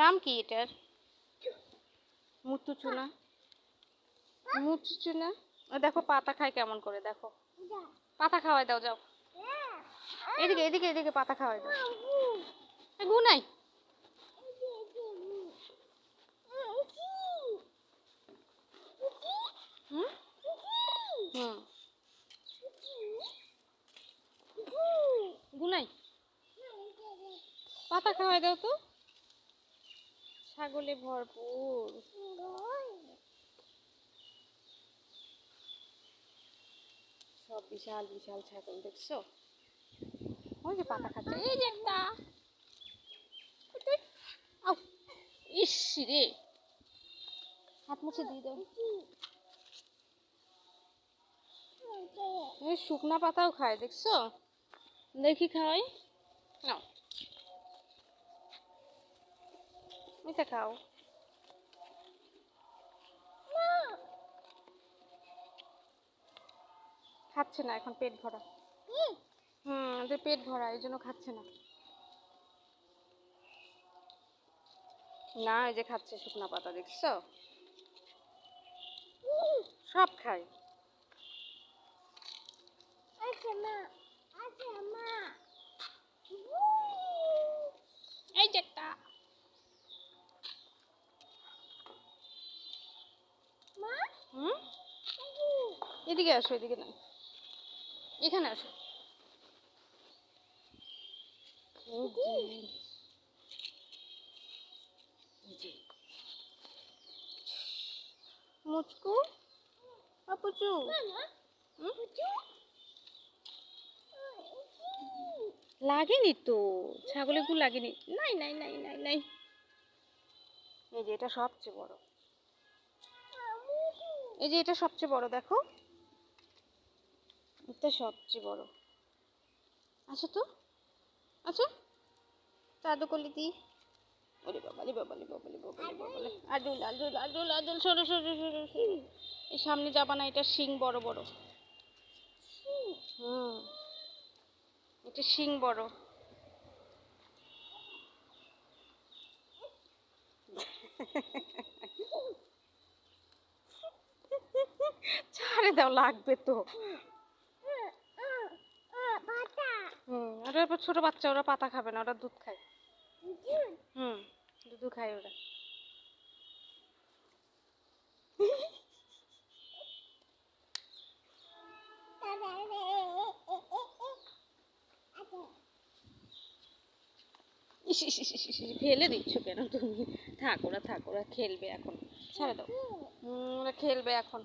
নাম কি এটার? মুচুচুনা। মুচুচুনা। দেখো পাতা খায় কেমন করে, দেখো পাতা খাওয়াই দাও, যাও এদিকে এদিকে এদিকে পাতা খাওয়াই দাও। গুনাই হুম হুম গুনাই পাতা খাওয়াই দাও তো। ছাগলে ভরপুর। সব বিশাল বিশাল ছাগল দেখছো, ওই যে পাতা খাচ্ছে, এই যে একটা। আউ, ইস রে, হাত মুছে দিয়ে দাও। এই শুকনা পাতাও খায় দেখছো, দেখি খাওয়াই নাও, এটা খাও। খাচ্ছে না এখন, পেট ভরা। ওদের পেট ভরা, এই জন্য খাচ্ছে না। না এই যে খাচ্ছে শুকনা পাতা দেখছো, সব খায়। এই যে একটা। এদিকে আসো, এদিকে না, এখানে আসো। মুচকু আপুচু, লাগেনি তো, ছাগলের গু লাগেনি। নাই নাই নাই নাই নাই। এই যে এটা সবচেয়ে বড়, এই যে এটা সবচেয়ে বড়, দেখো এটা সবচেয়ে বড়। আচ্ছা তো, আচ্ছা চাদু কলি দি। ওরে বাবালে বাবালে বাবালে বাবালে বাবালে, আজুল আজুল আজুল আজুল, সরো সরো সরো সরো। এই সামনে যাবা না, এটা শিং বড় বড়। এটা শিং বড়। ছাড়ে দাও, লাগবে তো। ওরা ছোট বাচ্চা, ওরা পাতা খাবে না, ওরা দুধ খায়। দুধ খায় ওরা। ফেলে দিচ্ছ কেন তুমি? থাক ওরা, থাক ওরা খেলবে এখন, ছেড়ে দাও। ওরা খেলবে এখন।